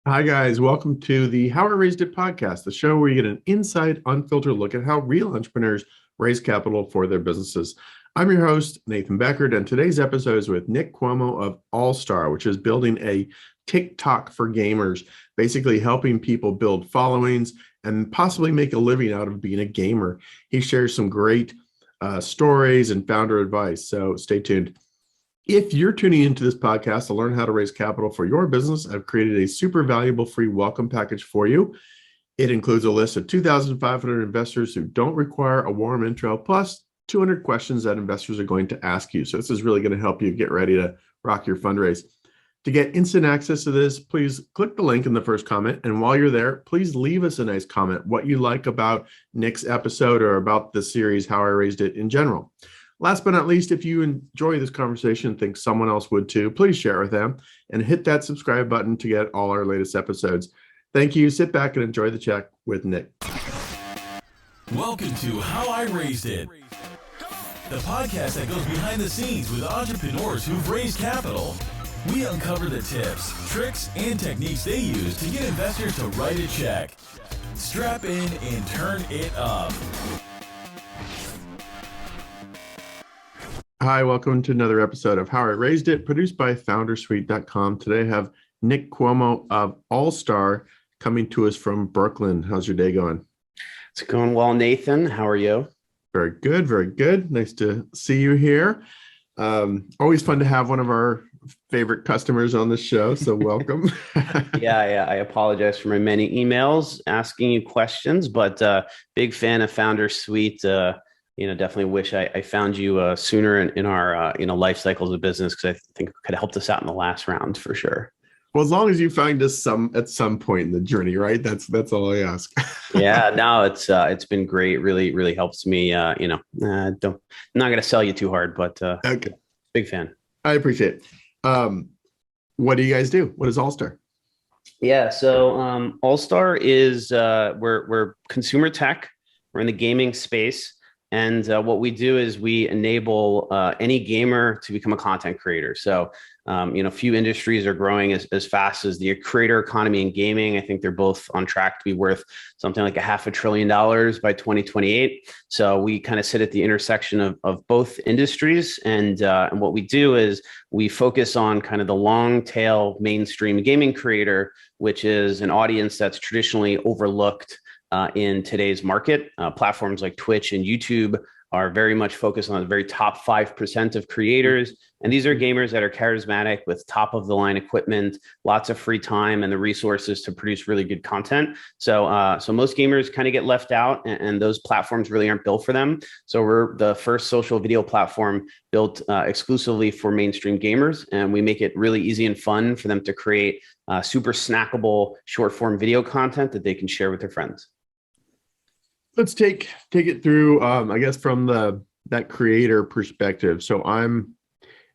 Hi, guys. Welcome to the How I Raised It podcast, the show where you get an inside, unfiltered look at how real entrepreneurs raise capital for their businesses. I'm your host, Nathan Beckert, and today's episode is with Nick Cuomo of Allstar, which is building a TikTok for gamers, basically helping people build followings and possibly make a living out of being a gamer. He shares some great stories and founder advice, so stay tuned. If you're tuning into this podcast to learn how to raise capital for your business, I've created a super valuable free welcome package for you. It includes a list of 2,500 investors who don't require a warm intro, plus 200 questions that investors are going to ask you. So this is really going to help you get ready to rock your fundraise. To get instant access to this, please click the link in the first comment. And while you're there, please leave us a nice comment, what you like about Nick's episode or about the series, How I Raised It in general. Last but not least, if you enjoy this conversation and think someone else would too, please share it with them and hit that subscribe button to get all our latest episodes. Thank you. Sit back and enjoy the chat with Nick. Welcome to How I Raised It, the podcast that goes behind the scenes with entrepreneurs who've raised capital. We uncover the tips, tricks, and techniques they use to get investors to write a check. Strap in and turn it up. Hi, welcome to another episode of How I Raised It, produced by Foundersuite.com. Today I have Nick Cuomo of Allstar coming to us from Brooklyn. How's your day going? It's going well, Nathan. How are you? Very good, very good. Nice to see you here. Always fun to have one of our favorite customers on the show, so welcome. Yeah. I apologize for my many emails asking you questions, but big fan of Foundersuite. Definitely wish I found you sooner in our life cycles of business, because I think it could have helped us out in the last round for sure. Well, as long as you find us at some point in the journey, right? That's all I ask. Yeah, no, it's been great. Really helps me. I'm not going to sell you too hard, but Okay, big fan. I appreciate it. What do you guys do? What is Allstar? Yeah, so Allstar is we're consumer tech. We're in the gaming space. And what we do is we enable any gamer to become a content creator. So, few industries are growing as fast as the creator economy and gaming. I think they're both on track to be worth something like $500 billion by 2028. So we kind of sit at the intersection of both industries. And what we do is we focus on kind of the long tail mainstream gaming creator, which is an audience that's traditionally overlooked in today's market. Platforms like Twitch and YouTube are very much focused on the very top 5% of creators. And these are gamers that are charismatic with top of the line equipment, lots of free time and the resources to produce really good content. So most gamers kind of get left out, and those platforms really aren't built for them. So we're the first social video platform built exclusively for mainstream gamers. And we make it really easy and fun for them to create super snackable short form video content that they can share with their friends. Let's take it through, I guess, from that creator perspective. So I'm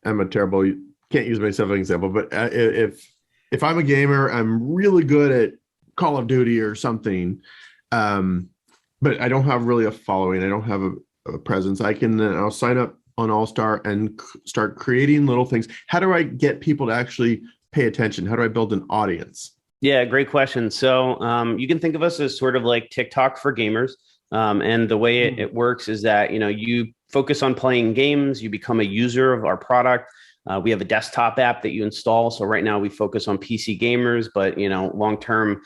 a terrible, can't use myself as an example, but if I'm a gamer, I'm really good at Call of Duty or something, but I don't have really a following. I don't have a presence. I'll sign up on Allstar and start creating little things. How do I get people to actually pay attention? How do I build an audience? Yeah, great question. So you can think of us as sort of like TikTok for gamers. And the way it works is that, you focus on playing games, you become a user of our product. We have a desktop app that you install. So right now we focus on PC gamers, but, long term,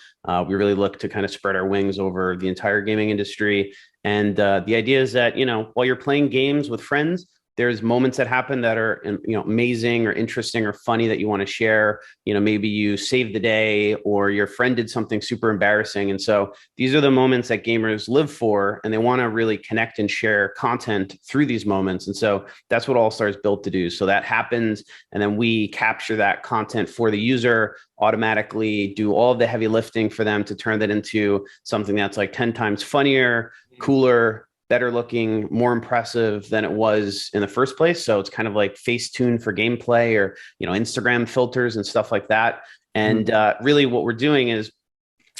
we really look to kind of spread our wings over the entire gaming industry. And the idea is that, while you're playing games with friends, there's moments that happen that are, amazing or interesting or funny that you want to share. Maybe you saved the day or your friend did something super embarrassing. And so these are the moments that gamers live for, and they want to really connect and share content through these moments. And so that's what Allstar is built to do. So that happens. And then we capture that content for the user, automatically do all of the heavy lifting for them to turn that into something that's like 10 times funnier, cooler, better looking, more impressive than it was in the first place. So it's kind of like Facetune for gameplay, or, Instagram filters and stuff like that. And really what we're doing is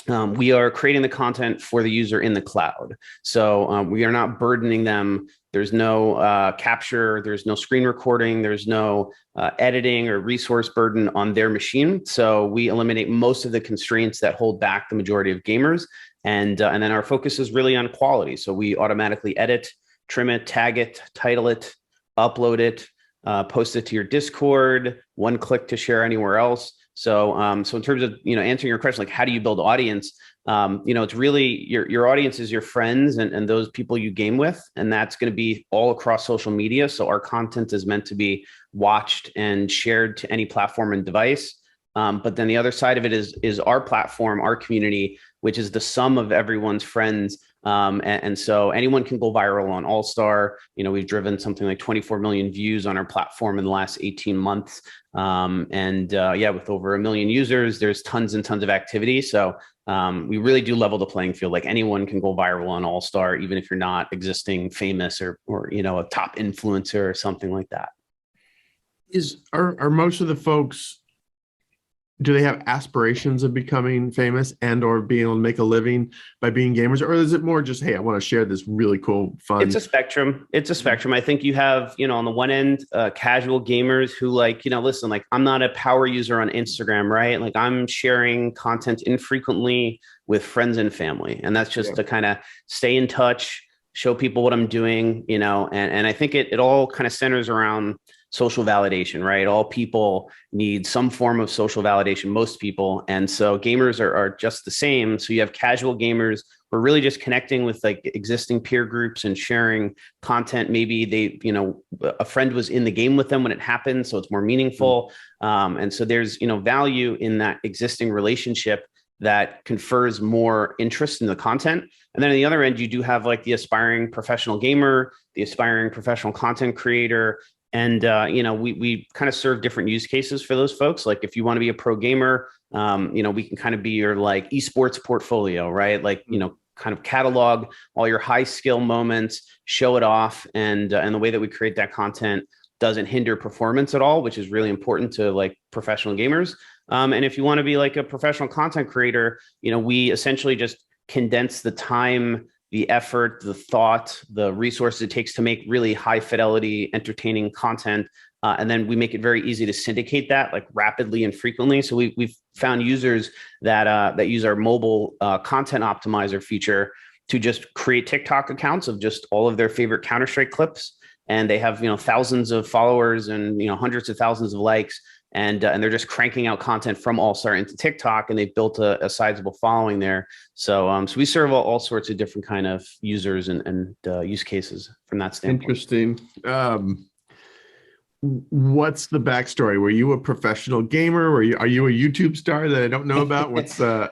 we are creating the content for the user in the cloud. So we are not burdening them There's no capture, there's no screen recording, there's no editing or resource burden on their machine. So we eliminate most of the constraints that hold back the majority of gamers. And then our focus is really on quality. So we automatically edit, trim it, tag it, title it, upload it, post it to your Discord, one click to share anywhere else. So in terms of, answering your question, like how do you build audience? It's really your audience is your friends and those people you game with, and that's going to be all across social media. So our content is meant to be watched and shared to any platform and device. But then the other side of it is our platform, our community, which is the sum of everyone's friends. And so anyone can go viral on Allstar. We've driven something like 24 million views on our platform in the last 18 months. With over 1 million users, there's tons and tons of activity. So we really do level the playing field. Like anyone can go viral on Allstar, even if you're not existing famous or a top influencer or something like that. Are most of the folks, do they have aspirations of becoming famous and or being able to make a living by being gamers? Or is it more just, hey, I want to share this really cool, fun? It's a spectrum. I think you have, on the one end, casual gamers who listen, like I'm not a power user on Instagram, right? Like I'm sharing content infrequently with friends and family. And that's just to kind of stay in touch, show people what I'm doing, and I think it all kind of centers around social validation, right? All people need some form of social validation, most people. And so gamers are just the same. So you have casual gamers who are really just connecting with like existing peer groups and sharing content. Maybe they, a friend was in the game with them when it happened, so it's more meaningful. And so there's, value in that existing relationship that confers more interest in the content. And then on the other end, you do have like the aspiring professional gamer, the aspiring professional content creator. And, we kind of serve different use cases for those folks. Like if you want to be a pro gamer, we can kind of be your like esports portfolio, right? Like, kind of catalog all your high skill moments, show it off. And the way that we create that content doesn't hinder performance at all, which is really important to like professional gamers. And if you want to be like a professional content creator, we essentially just condense the time, the effort, the thought, the resources it takes to make really high fidelity, entertaining content. And then we make it very easy to syndicate that like rapidly and frequently. So we've found users that use our mobile content optimizer feature to just create TikTok accounts of just all of their favorite Counter-Strike clips. And they have, thousands of followers and, hundreds of thousands of likes. And they're just cranking out content from Allstar into TikTok, and they've built a sizable following there. So we serve all sorts of different kind of users and use cases from that standpoint. Interesting. What's the backstory? Were you a professional gamer? Are you a YouTube star that I don't know about? What's I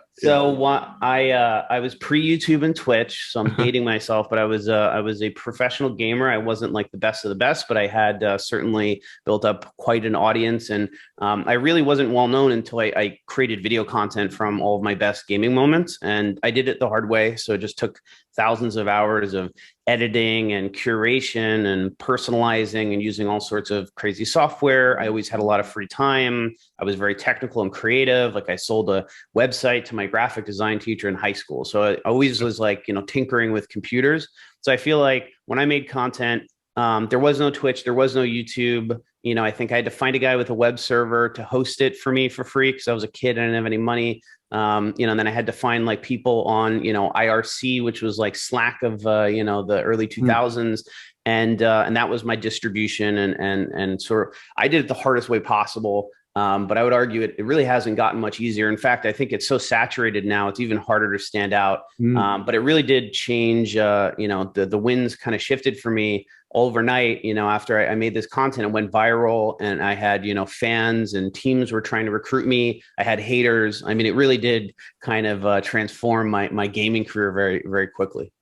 was pre-YouTube and Twitch, so I'm dating myself, but I was a professional gamer. I wasn't like the best of the best, but I had certainly built up quite an audience, and I really wasn't well known until I created video content from all of my best gaming moments, and I did it the hard way. So it just took thousands of hours of editing and curation and personalizing and using all sorts of crazy software. I always had a lot of free time. I was very technical and creative. Like I sold a website to my graphic design teacher in high school. So I always was like, tinkering with computers. So I feel like when I made content, there was no Twitch, there was no YouTube. I think I had to find a guy with a web server to host it for me for free because I was a kid and I didn't have any money. And then I had to find like people on, IRC, which was like Slack of, the early 2000s. And that was my distribution. And sort of, I did it the hardest way possible. But I would argue it really hasn't gotten much easier. In fact, I think it's so saturated now, it's even harder to stand out. But it really did change, the winds kind of shifted for me overnight, after I made this content. It went viral and I had, fans and teams were trying to recruit me. I had haters. I mean, it really did kind of transform my gaming career very, very quickly.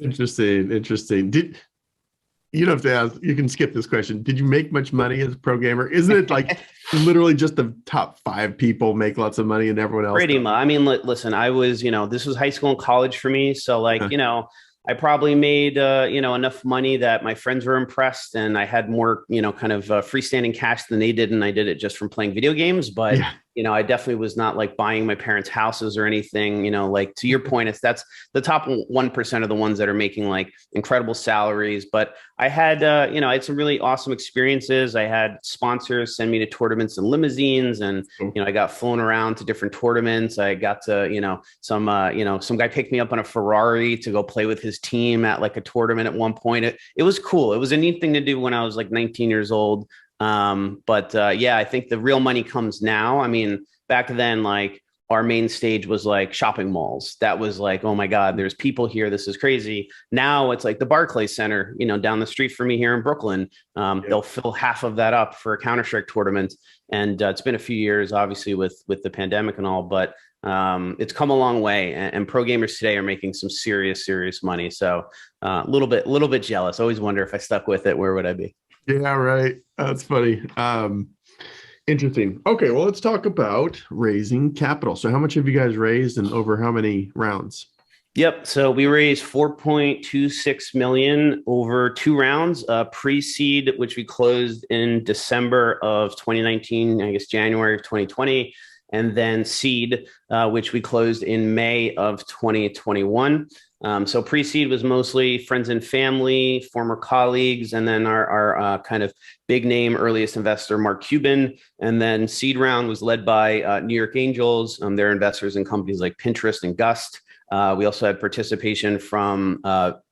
Interesting. You don't have to ask, you can skip this question. Did you make much money as a pro gamer? Isn't it like literally just the top 5 people make lots of money and everyone else? Pretty much. I mean, listen, I was, this was high school and college for me. So like, I probably made, enough money that my friends were impressed and I had more, kind of freestanding cash than they did. And I did it just from playing video games. But I definitely was not like buying my parents' houses or anything, like to your point, that's the top 1% of the ones that are making like incredible salaries. But I had, I had some really awesome experiences. I had sponsors send me to tournaments in limousines, and, I got flown around to different tournaments. I got to, some guy picked me up on a Ferrari to go play with his team at like a tournament at one point. It was cool. It was a neat thing to do when I was like 19 years old. Yeah, I think the real money comes now. I mean, back then, like our main stage was like shopping malls. That was like, oh my God, there's people here. This is crazy. Now it's like the Barclays Center, down the street from me here in Brooklyn. They'll fill half of that up for a Counter-Strike tournament. And it's been a few years, obviously, with the pandemic and all, but it's come a long way. And pro gamers today are making some serious money. So a little bit jealous. Always wonder if I stuck with it, where would I be? Yeah, right. That's funny. Interesting. Okay, well, let's talk about raising capital. So how much have you guys raised and over how many rounds? Yep. So we raised 4.26 million over 2 rounds, pre-seed, which we closed in December of 2019, I guess January of 2020, and then seed, which we closed in May of 2021. So pre-seed was mostly friends and family, former colleagues, and then our kind of big name earliest investor, Mark Cuban. And then seed round was led by New York Angels. They're investors in companies like Pinterest and Gust. We also had participation from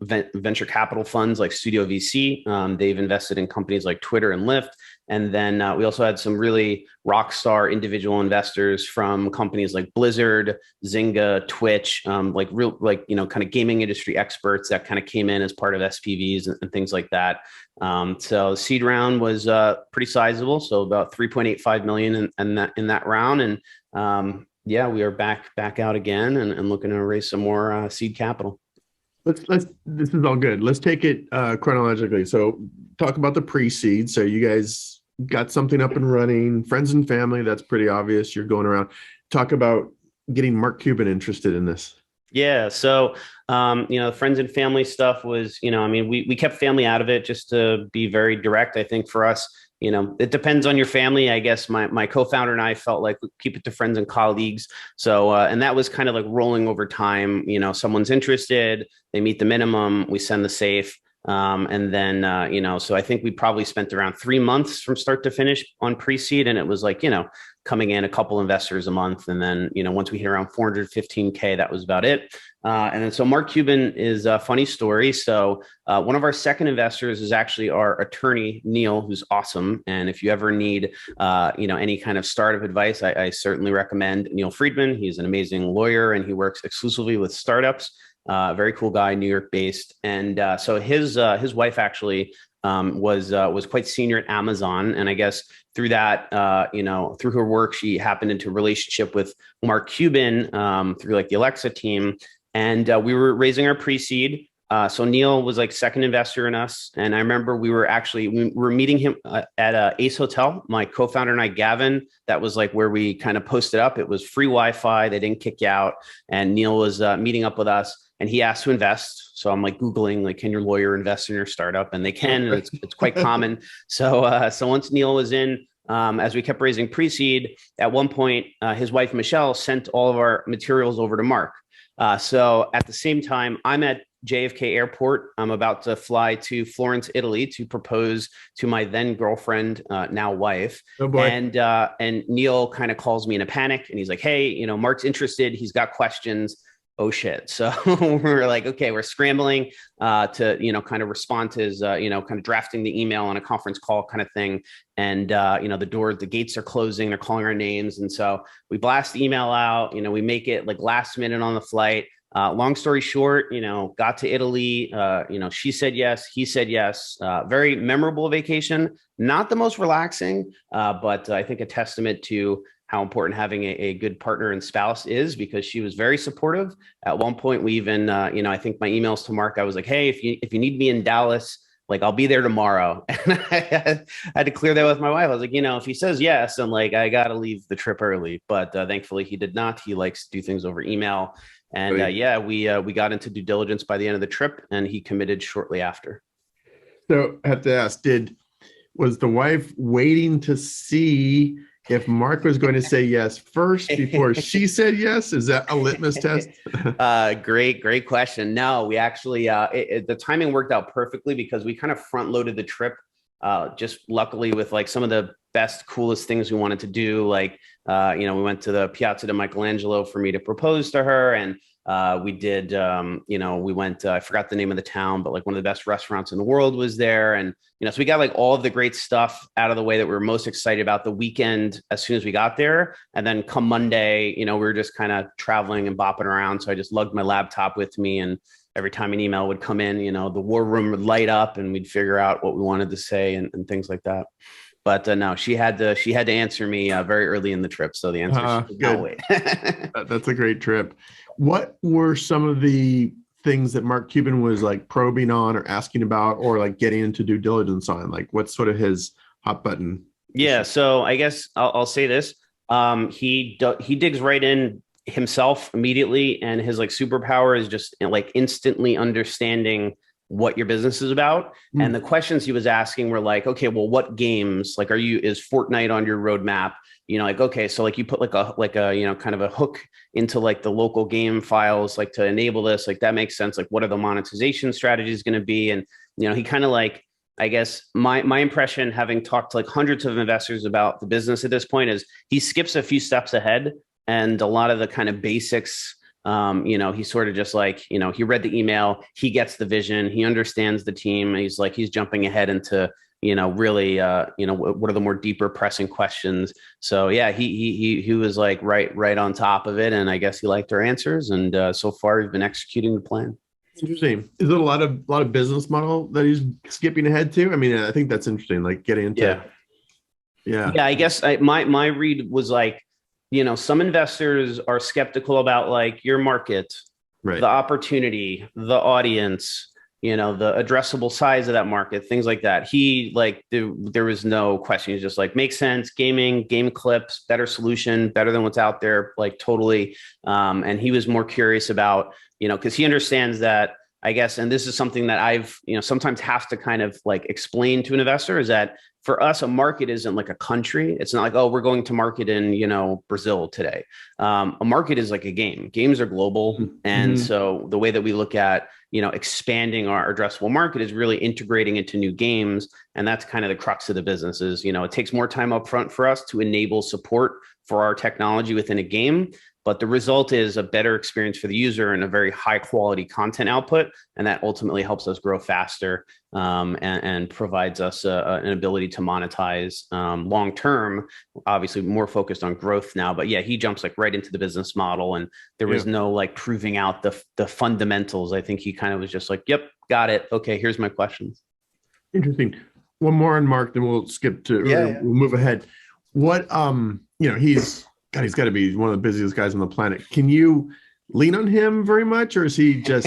venture capital funds like Studio VC. They've invested in companies like Twitter and Lyft. And then we also had some really rock star individual investors from companies like Blizzard, Zynga, Twitch, kind of gaming industry experts that kind of came in as part of SPVs and things like that. So the seed round was pretty sizable. So about 3.85 million in that round. And yeah, we are back out again and looking to raise some more seed capital. This is all good. Let's take it chronologically. So talk about the pre-seed. So you guys got something up and running, friends and family. That's pretty obvious. You're going around. Talk about getting Mark Cuban interested in this. Yeah. So, the friends and family stuff was, we kept family out of it just to be very direct. I think for us, it depends on your family. I guess my co-founder and I felt like keep it to friends and colleagues. So, and that was kind of like rolling over time. Someone's interested, they meet the minimum, we send the safe. And then, so I think we probably spent around 3 months from start to finish on pre-seed. And it was like, coming in a couple investors a month. And then, once we hit around 415K, that was about it. And then, so Mark Cuban is a funny story. So one of our second investors is actually our attorney, Neil, who's awesome. And if you ever need, any kind of startup advice, I certainly recommend Neil Friedman. He's an amazing lawyer and he works exclusively with startups. Very cool guy, New York based. And so his wife actually was quite senior at Amazon. And I guess through that, through her work, she happened into a relationship with Mark Cuban through like the Alexa team. And we were raising our pre-seed. So Neil was like second investor in us. And I remember we were meeting him at Ace Hotel, my co-founder and I, Gavin. That was like where we kind of posted up. It was free Wi-Fi. They didn't kick you out. And Neil was meeting up with us. And he asked to invest. So I'm like Googling, like, can your lawyer invest in your startup? And they can, and it's quite common. So once Neil was in, as we kept raising pre-seed, at one point, his wife, Michelle, sent all of our materials over to Mark. So at the same time, I'm at JFK Airport. I'm about to fly to Florence, Italy to propose to my then girlfriend, now wife. Oh boy. And Neil kind of calls me in a panic and he's like, hey, Mark's interested. He's got questions. Oh shit. So we're like, okay, we're scrambling to, kind of respond to his, kind of drafting the email on a conference call kind of thing. And, the gates are closing, they're calling our names. And so we blast the email out, we make it like last minute on the flight. Long story short, got to Italy, she said yes, he said yes. Very memorable vacation, not the most relaxing, but I think a testament to how important having a good partner and spouse is, because she was very supportive. At one point, we even, I think my emails to Mark, I was like, hey, if you need me in Dallas, like I'll be there tomorrow. And I had to clear that with my wife. I was like, if he says yes, I'm like, I got to leave the trip early. But thankfully he did not. He likes to do things over email. And we got into due diligence by the end of the trip and he committed shortly after. So I have to ask, was the wife waiting to see if Mark was going to say yes first before she said yes? Is that a litmus test? Great question. No, we actually, the timing worked out perfectly because we kind of front loaded the trip. Just luckily with like some of the best, coolest things we wanted to do. Like, we went to the Piazza di Michelangelo for me to propose to her. And we did, we went, I forgot the name of the town, but like one of the best restaurants in the world was there. And, so we got like all of the great stuff out of the way that we were most excited about the weekend as soon as we got there. And then come Monday, we were just kind of traveling and bopping around. So I just lugged my laptop with me, and every time an email would come in, the war room would light up and we'd figure out what we wanted to say and things like that. But no, she had to answer me very early in the trip. So the answer is no, wait. That's a great trip. What were some of the things that Mark Cuban was like probing on or asking about or like getting into due diligence on? Like what's sort of his hot button? Yeah. So I guess I'll say this. He digs right in himself immediately, and his like superpower is just like instantly understanding what your business is about. And the questions he was asking were like, okay, well, what games like is Fortnite on your roadmap? Like, okay, so like you put like a kind of a hook into like the local game files, like to enable this, like that makes sense. Like, what are the monetization strategies going to be? And, he kind of like, I guess my impression, having talked to like hundreds of investors about the business at this point, is he skips a few steps ahead. And a lot of the kind of basics, he sort of just like, he read the email, he gets the vision, he understands the team. He's jumping ahead into, really, what are the more deeper pressing questions. So yeah, he was like right on top of it. And I guess he liked our answers. And so far he's been executing the plan. Interesting. Is it a lot of business model that he's skipping ahead to? I mean, I think that's interesting. Like getting into, yeah. I guess my read was like, some investors are skeptical about like your market, right, the opportunity, the audience, the addressable size of that market, things like that. He like, there was no question. He's just like, makes sense. Gaming, game clips, better solution, better than what's out there. Like totally. And he was more curious about, because he understands that, I guess, and this is something that I've, sometimes have to kind of like explain to an investor, is that for us, a market isn't like a country. It's not like, oh, we're going to market in, Brazil today. A market is like a game. Games are global. And so the way that we look at, expanding our addressable market is really integrating into new games. And that's kind of the crux of the business is, it takes more time up front for us to enable support for our technology within a game. But the result is a better experience for the user and a very high quality content output. And that ultimately helps us grow faster and provides us an ability to monetize long term, obviously more focused on growth now. But yeah, he jumps like right into the business model, and there was no like proving out the fundamentals. I think he kind of was just like, yep, got it. Okay, here's my questions. Interesting. One more on Mark, then we'll skip to, we'll move ahead. What, he's got to be one of the busiest guys on the planet. Can you lean on him very much, or is he just,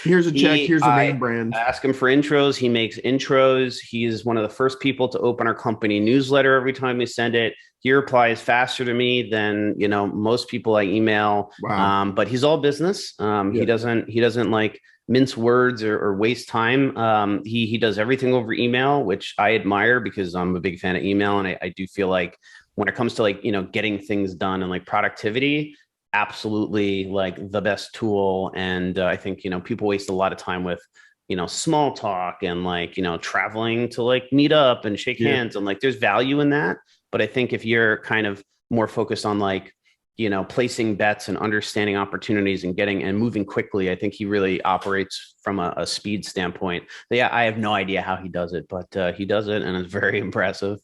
here's a check, here's a name brand? I ask him for intros. He makes intros. He's one of the first people to open our company newsletter every time we send it. He replies faster to me than, most people I email. Wow. But he's all business. He doesn't like mince words or waste time. He does everything over email, which I admire because I'm a big fan of email. And I do feel like when it comes to like, getting things done and like productivity, absolutely like the best tool. And I think, people waste a lot of time with, small talk and like, traveling to like meet up and shake hands, and like, there's value in that. But I think if you're kind of more focused on like, placing bets and understanding opportunities and getting and moving quickly, I think he really operates from a speed standpoint. But yeah, I have no idea how he does it, but he does it, and it's very impressive.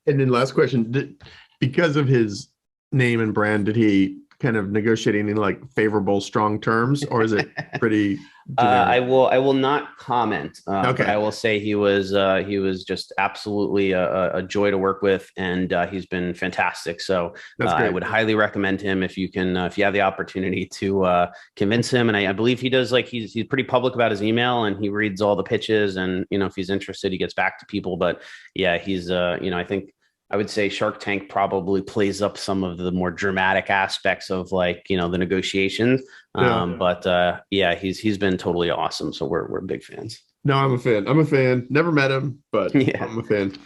And then last question, because of his name and brand, did he kind of negotiating in like favorable, strong terms, or is it pretty I will not comment. Okay. I will say he was just absolutely a joy to work with, and he's been fantastic. So I would highly recommend him if you have the opportunity to convince him. And I believe he does, like he's pretty public about his email, and he reads all the pitches, and if he's interested, he gets back to people. But yeah, he's I think I would say Shark Tank probably plays up some of the more dramatic aspects of like, the negotiations. But he's been totally awesome. So we're big fans. No, I'm a fan. Never met him, but I'm a fan.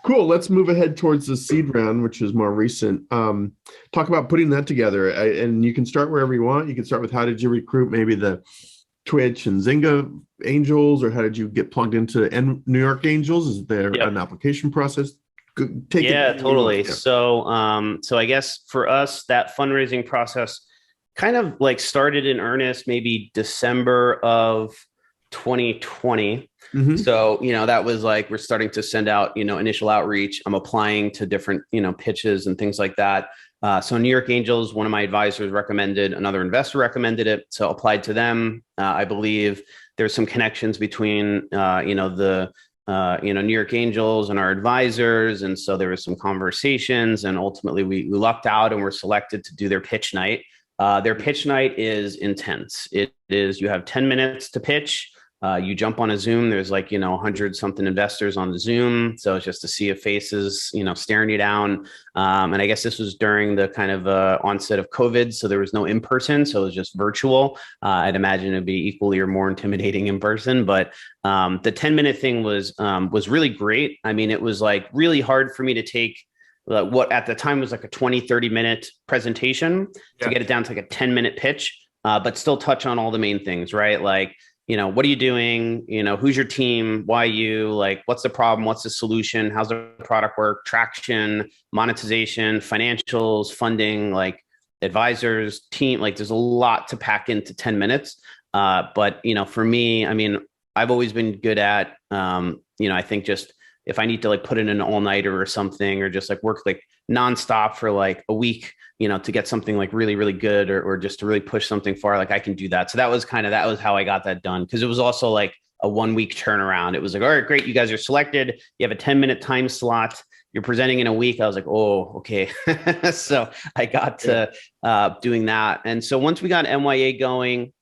Cool. Let's move ahead towards the seed round, which is more recent. Talk about putting that together. And you can start wherever you want. You can start with how did you recruit maybe the Twitch and Zynga Angels, or how did you get plugged into New York Angels? Is there an application process? Yeah, totally. Yeah. So I guess for us, that fundraising process kind of like started in earnest maybe December of 2020. Mm-hmm. So, that was like, we're starting to send out, initial outreach. I'm applying to different, pitches and things like that. So New York Angels, one of my advisors recommended, another investor recommended it. So applied to them. I believe there's some connections between, the New York Angels and our advisors. And so there was some conversations, and ultimately we lucked out and were selected to do their pitch night. Their pitch night is intense. It is, you have 10 minutes to pitch. You jump on a Zoom. There's 100 something investors on the Zoom. So it's just a sea of faces, staring you down. And I guess this was during the kind of onset of COVID. So there was no in-person. So it was just virtual. I'd imagine it'd be equally or more intimidating in person. But the 10-minute thing was really great. I mean, it was really hard for me to take what at the time was a 20-30 minute presentation to get it down to a 10-minute pitch, but still touch on all the main things, right? What are you doing? Who's your team? Why you? What's the problem? What's the solution? How's the product work? Traction, monetization, financials, funding, advisors, team. There's a lot to pack into 10 minutes. But for me, I mean, I've always been good at, I think just if I need to put in an all-nighter or something, or just work nonstop for a week, to get something really, really good, or just to really push something far, I can do that. So that was how I got that done. Cause it was also a 1 week turnaround. It was all right, great. You guys are selected. You have a 10-minute time slot. You're presenting in a week. I was oh, okay. So I got to doing that. And so once we got NYA going,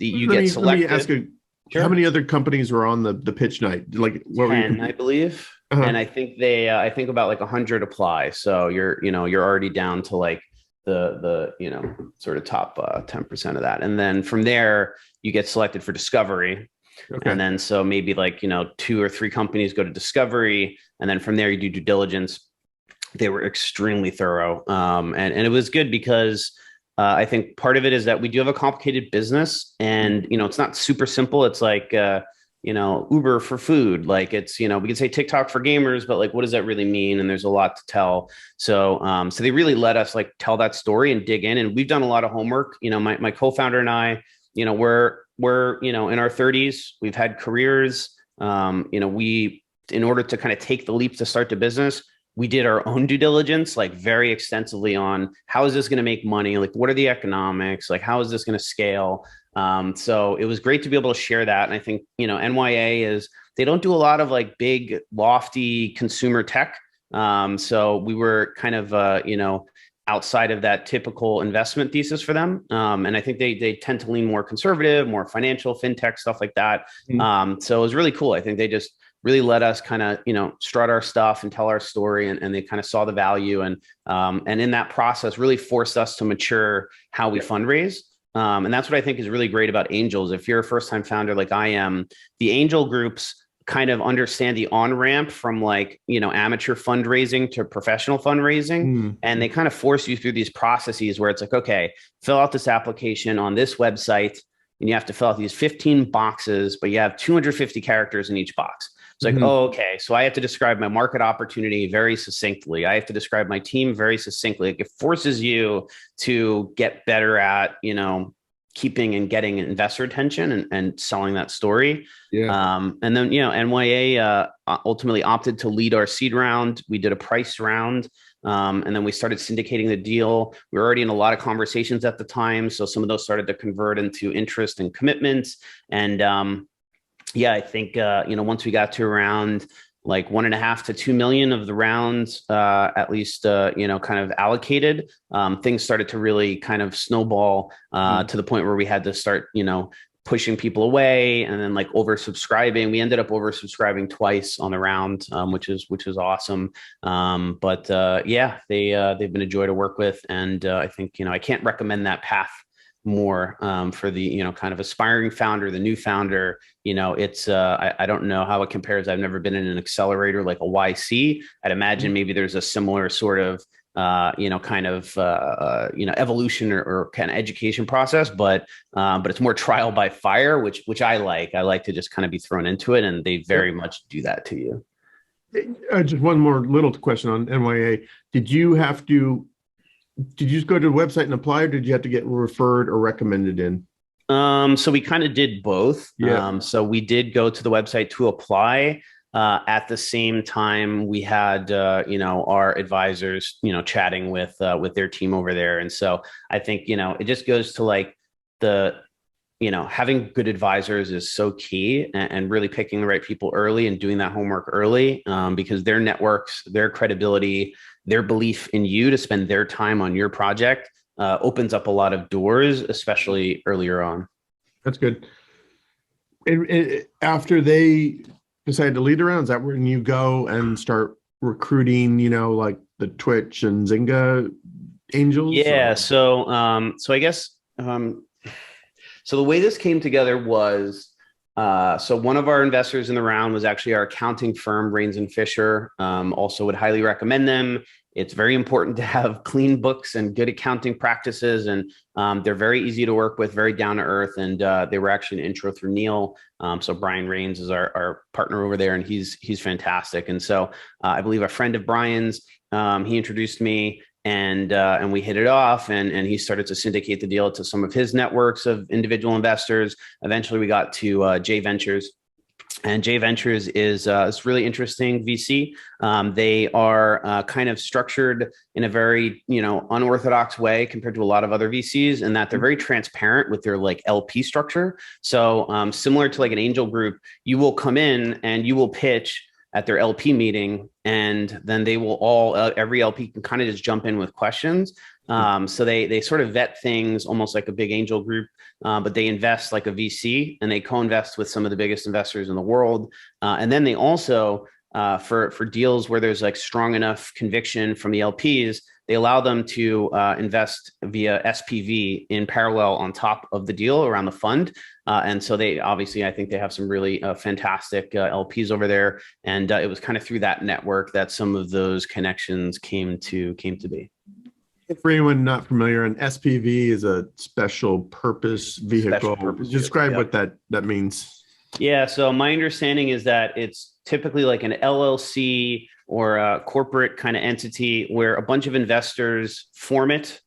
you get selected. Let me ask you, how many other companies were on the pitch night? What 10, were you? I believe. Uh-huh. And I think I think about 100 apply. So you're already down to the sort of top 10% of that. And then from there, you get selected for discovery. Okay. And then, so maybe 2 or 3 companies go to discovery. And then from there you do due diligence. They were extremely thorough. And it was good because I think part of it is that we do have a complicated business, and, it's not super simple. It's Uber for food. It's, we can say TikTok for gamers, but what does that really mean? And there's a lot to tell. So, so they really let us tell that story and dig in. And we've done a lot of homework. My co-founder and I, we're in our 30s, we've had careers. We, in order to kind of take the leap to start the business, we did our own due diligence, very extensively on how is this going to make money? What are the economics? How is this going to scale? So it was great to be able to share that. And I think, NYA they don't do a lot of big, lofty consumer tech. So we were kind of, outside of that typical investment thesis for them. And I think they tend to lean more conservative, more financial, fintech, stuff like that. Mm-hmm. So it was really cool. I think they just really let us kind of, strut our stuff and tell our story, and they kind of saw the value, and in that process really forced us to mature how we fundraise. And that's what I think is really great about angels. If you're a first-time founder like I am, the angel groups kind of understand the on-ramp from amateur fundraising to professional fundraising. And they kind of force you through these processes where it's okay, fill out this application on this website, and you have to fill out these 15 boxes, but you have 250 characters in each box. It's oh, okay. So I have to describe my market opportunity very succinctly. I have to describe my team very succinctly. It forces you to get better at, keeping and getting investor attention and selling that story. Yeah. And then, NYA ultimately opted to lead our seed round. We did a price round. And then we started syndicating the deal. We were already in a lot of conversations at the time. So some of those started to convert into interest and commitments. And I think, once we got to around 1.5 to 2 million of the rounds, at least, kind of allocated, things started to really kind of snowball to the point where we had to start, pushing people away, and then oversubscribing. We ended up oversubscribing twice on the round, which is awesome. They've been a joy to work with. And I think, I can't recommend that path more for the, kind of aspiring founder, the new founder. It's I don't know how it compares. I've never been in an accelerator like a YC. I'd imagine maybe there's a similar sort of evolution or kind of education process, but it's more trial by fire, which I like. I like to just kind of be thrown into it, and they very much do that to you. Just one more little question on NYA. Did you just go to the website and apply, or did you have to get referred or recommended in? So we kind of did both. Yeah. So we did go to the website to apply. At the same time, we had our advisors chatting with their team over there, and so I think it just goes to like having good advisors is so key, and really picking the right people early and doing that homework early, because their networks, their credibility, their belief in you to spend their time on your project opens up a lot of doors, especially earlier on. That's good. And after they decide to lead around, is that when you go and start recruiting, like the Twitch and Zynga angels? Yeah. So I guess, so the way this came together was, so one of our investors in the round was actually our accounting firm, Rains and Fisher. Also would highly recommend them. It's very important to have clean books and good accounting practices, and they're very easy to work with, very down to earth. And they were actually an intro through Neil. So Brian Rains is our partner over there, and he's fantastic. And so I believe a friend of Brian's, he introduced me, and we hit it off, and he started to syndicate the deal to some of his networks of individual investors. Eventually, we got to J Ventures. And J Ventures is this really interesting VC. They are kind of structured in a very unorthodox way compared to a lot of other VCs, in that they're very transparent with their like LP structure. So similar to like an angel group, you will come in and you will pitch at their LP meeting, and then they will every LP can kind of just jump in with questions. So they sort of vet things almost like a big angel group, but they invest like a VC, and they co-invest with some of the biggest investors in the world. And then they also, for deals where there's like strong enough conviction from the LPs, they allow them to invest via SPV in parallel on top of the deal around the fund. And so they obviously, I think they have some really fantastic LPs over there. And it was kind of through that network that some of those connections came to be. For anyone not familiar, an SPV is a special purpose vehicle. Describe what that means. Yeah. So my understanding is that it's typically like an LLC or a corporate kind of entity where a bunch of investors form it,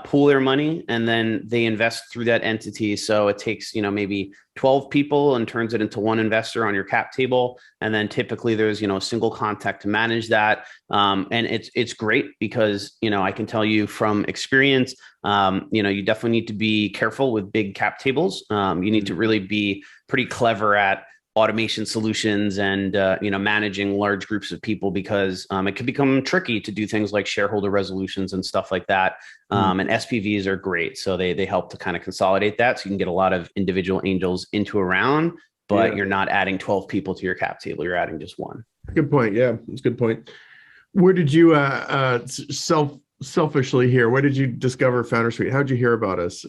pool their money, and then they invest through that entity. So it takes, maybe 12 people and turns it into one investor on your cap table. And then typically there's, a single contact to manage that. And it's great because, I can tell you from experience, you definitely need to be careful with big cap tables. You need to really be pretty clever at automation solutions and managing large groups of people, because it can become tricky to do things like shareholder resolutions and stuff like that. And SPVs are great, so they help to kind of consolidate that, so you can get a lot of individual angels into a round, but you're not adding 12 people to your cap table, you're adding just one. Good point. Yeah, that's a good point. Where did you selfishly here, where did you discover Foundersuite? How did you hear about us?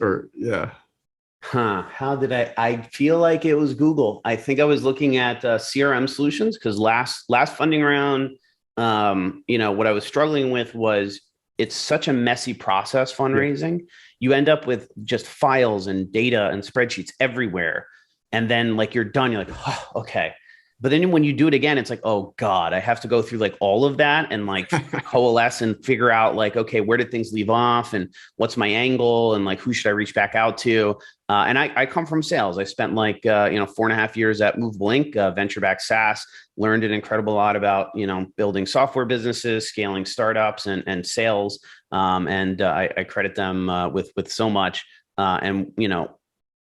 How did I feel like it was Google. I think I was looking at CRM solutions, because last funding round, what I was struggling with was it's such a messy process, fundraising. Yeah. You end up with just files and data and spreadsheets everywhere. And then like you're done, you're like, oh, okay. But then when you do it again, it's like, oh God, I have to go through like all of that and like coalesce and figure out like, okay, where did things leave off and what's my angle and like, who should I reach back out to? And I come from sales. I spent like, 4.5 years at Movable Inc., venture-backed SaaS, learned an incredible lot about, building software businesses, scaling startups and sales. And I credit them with so much.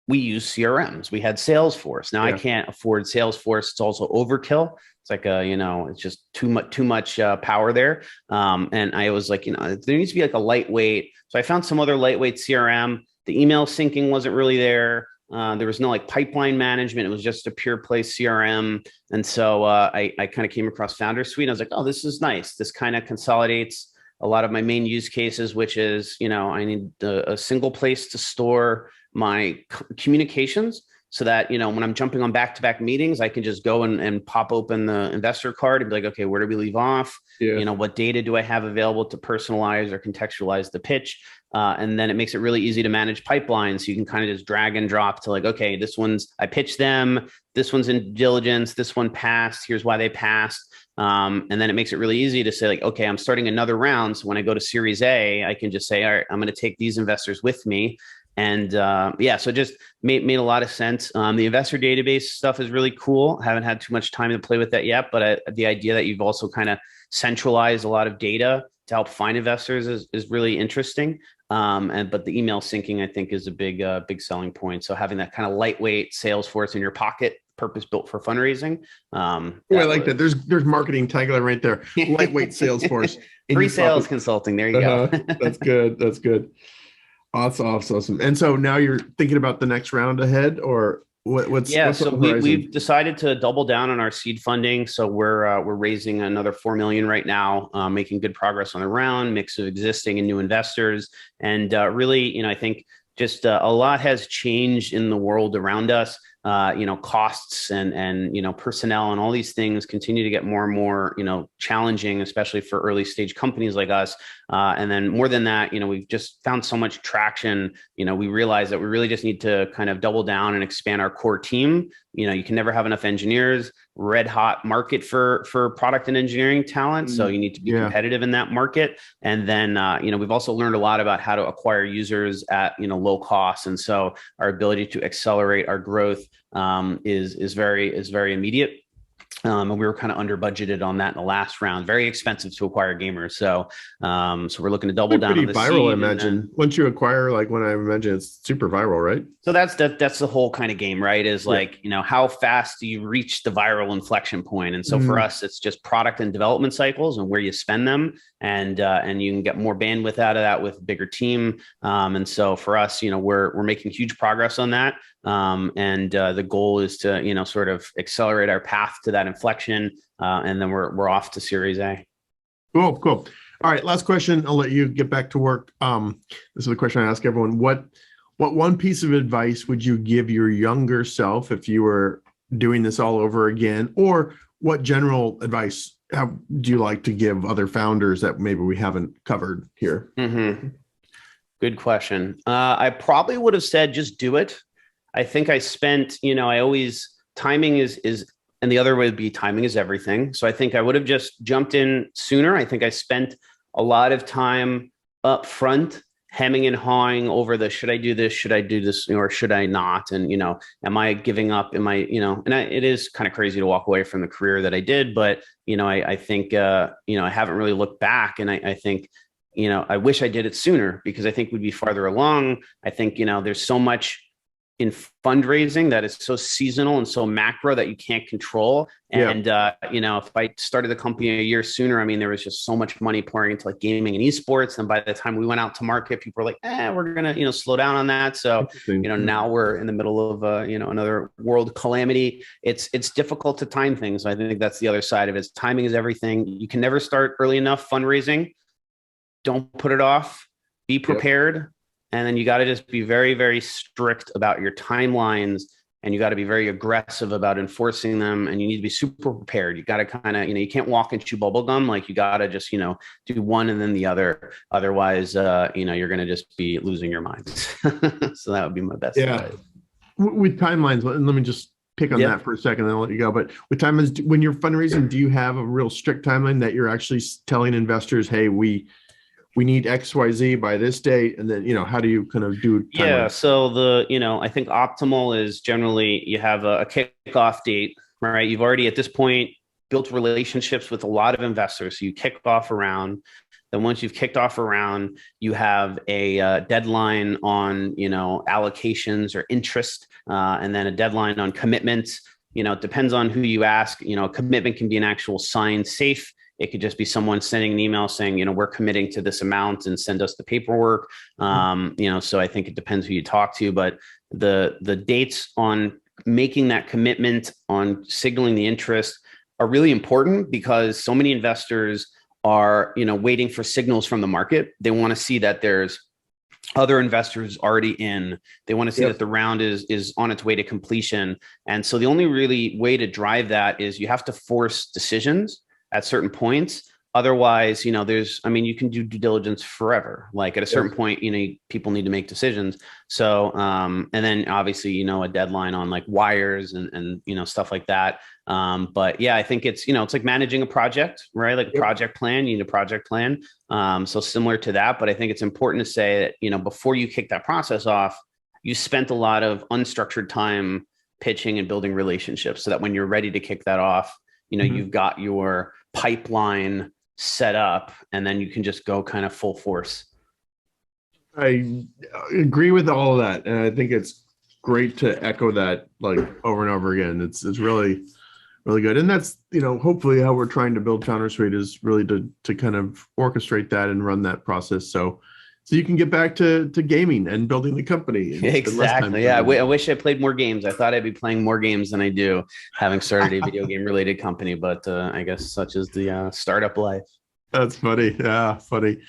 We use CRMs. We had Salesforce. Now I can't afford Salesforce. It's also overkill. It's like it's just too much power there. And I was like, there needs to be like a lightweight. So I found some other lightweight CRM. The email syncing wasn't really there. There was no like pipeline management. It was just a pure play CRM. And so I kind of came across Foundersuite. I was like, oh, this is nice. This kind of consolidates a lot of my main use cases, which is, I need a single place to store my communications so that, when I'm jumping on back-to-back meetings, I can just go and pop open the investor card and be like, okay, where do we leave off? Yeah. What data do I have available to personalize or contextualize the pitch? And then it makes it really easy to manage pipelines. So you can kind of just drag and drop to like, okay, I pitched them, this one's in diligence, this one passed, here's why they passed. And then it makes it really easy to say like, okay, I'm starting another round. So when I go to Series A, I can just say, all right, I'm going to take these investors with me. And so it just made a lot of sense. The investor database stuff is really cool. Haven't had too much time to play with that yet, but the idea that you've also kind of centralized a lot of data to help find investors is really interesting. But the email syncing, I think, is a big selling point. So having that kind of lightweight Salesforce in your pocket, purpose built for fundraising. I like that. There's marketing tagline right there. Lightweight Salesforce. Free sales consulting. There you go. That's good. That's good. Awesome. And so now you're thinking about the next round ahead, or what's so we've decided to double down on our seed funding. So we're raising another $4 million right now, making good progress on the round, mix of existing and new investors. And really, I think just a lot has changed in the world around us. Costs and personnel and all these things continue to get more and more, challenging, especially for early stage companies like us. And then more than that, we've just found so much traction. We realize that we really just need to kind of double down and expand our core team. You can never have enough engineers. Red hot market for product and engineering talent. So you need to be competitive in that market. And then, we've also learned a lot about how to acquire users at, low cost. And so our ability to accelerate our growth is very immediate. And we were kind of under budgeted on that in the last round. Very expensive to acquire gamers. So we're looking to double down on the viral, I imagine. Once you acquire, like when I imagine it's super viral, right? So that's the whole kind of game, right? Is like, how fast do you reach the viral inflection point? And so for us, it's just product and development cycles and where you spend them. And you can get more bandwidth out of that with a bigger team. And so for us, we're making huge progress on that. The goal is to, sort of accelerate our path to that inflection. And then we're off to Series A. Cool. All right. Last question. I'll let you get back to work. This is the question I ask everyone. What one piece of advice would you give your younger self if you were doing this all over again? Or what general advice do you like to give other founders that maybe we haven't covered here? Mm-hmm. Good question. I probably would have said, just do it. I think I spent, timing is, and the other would be timing is everything. So I think I would have just jumped in sooner. I think I spent a lot of time up front, hemming and hawing over should I do this, or should I not? And, am I giving up? It is kind of crazy to walk away from the career that I did, but, I think, I haven't really looked back. And I think, I wish I did it sooner because I think we'd be farther along. I think, there's so much in fundraising that is so seasonal and so macro that you can't control. And, if I started the company a year sooner, there was just so much money pouring into like gaming and esports. And by the time we went out to market, people were like, we're going to, slow down on that. So, now we're in the middle of, another world calamity. It's difficult to time things. I think that's the other side of it. Timing is everything. You can never start early enough fundraising. Don't put it off, be prepared. Yep. And then you got to just be very, very strict about your timelines, and you got to be very aggressive about enforcing them. And you need to be super prepared. You got to kind of, you can't walk and chew bubble gum. Like you got to just, do one and then the other. Otherwise, you're going to just be losing your mind. So that would be my best advice. With timelines, let me just pick on that for a second and then I'll let you go. But with timelines, when you're fundraising, do you have a real strict timeline that you're actually telling investors, hey, we need XYZ by this date? And then, how do you kind of do timelines? Yeah. So I think optimal is generally you have a kickoff date, right? You've already at this point built relationships with a lot of investors. So you kick off a round. Then once you've kicked off a round, you have a deadline on, allocations or interest, and then a deadline on commitments. It depends on who you ask. A commitment can be an actual signed safe. It could just be someone sending an email saying, we're committing to this amount and send us the paperwork. So I think it depends who you talk to, but the dates on making that commitment, on signaling the interest are really important because so many investors are, waiting for signals from the market. They want to see that there's other investors already in. They want to see that the round is on its way to completion. And so the only really way to drive that is you have to force decisions at certain points. Otherwise, you can do due diligence forever. Like at a certain point, people need to make decisions. So, and then obviously, a deadline on like wires and stuff like that. But yeah, I think it's like managing a project, right? Like a project plan, you need a project plan. So similar to that, but I think it's important to say that, before you kick that process off, you spent a lot of unstructured time pitching and building relationships so that when you're ready to kick that off, you've got your pipeline set up, and then you can just go kind of full force. I agree with all of that, and I think it's great to echo that like over and over again. It's really, really good, and that's hopefully how we're trying to build Foundersuite is really to kind of orchestrate that and run that process. So you can get back to gaming and building the company. Exactly. Yeah. I wish I played more games. I thought I'd be playing more games than I do, having started a video game related company, but I guess such is the startup life. That's funny. Yeah. Funny.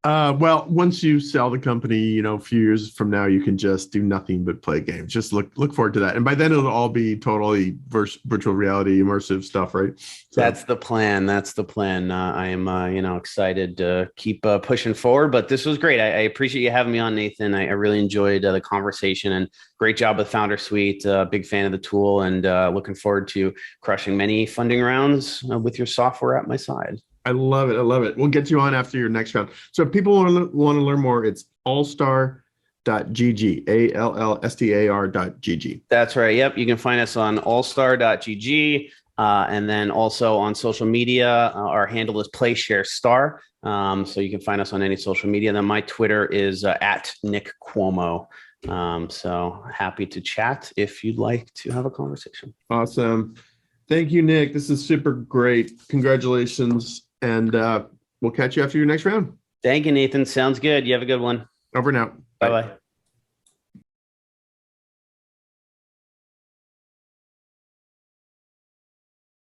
Well, once you sell the company, a few years from now, you can just do nothing but play games. Just look forward to that. And by then it'll all be totally virtual reality, immersive stuff, right? So. That's the plan. I am, excited to keep pushing forward, but this was great. I appreciate you having me on, Nathan. I really enjoyed the conversation, and great job with Foundersuite. Big fan of the tool, and looking forward to crushing many funding rounds with your software at my side. I love it. We'll get you on after your next round. So if people want to learn more, it's allstar.gg, allstar.gg. That's right. Yep. You can find us on allstar.gg. And then also on social media, our handle is PlayShareStar. So you can find us on any social media. And then my Twitter is at Nick Cuomo. So happy to chat if you'd like to have a conversation. Awesome. Thank you, Nick. This is super great. Congratulations. And we'll catch you after your next round. Thank you, Nathan. Sounds good. You have a good one. Over and out. Bye-bye.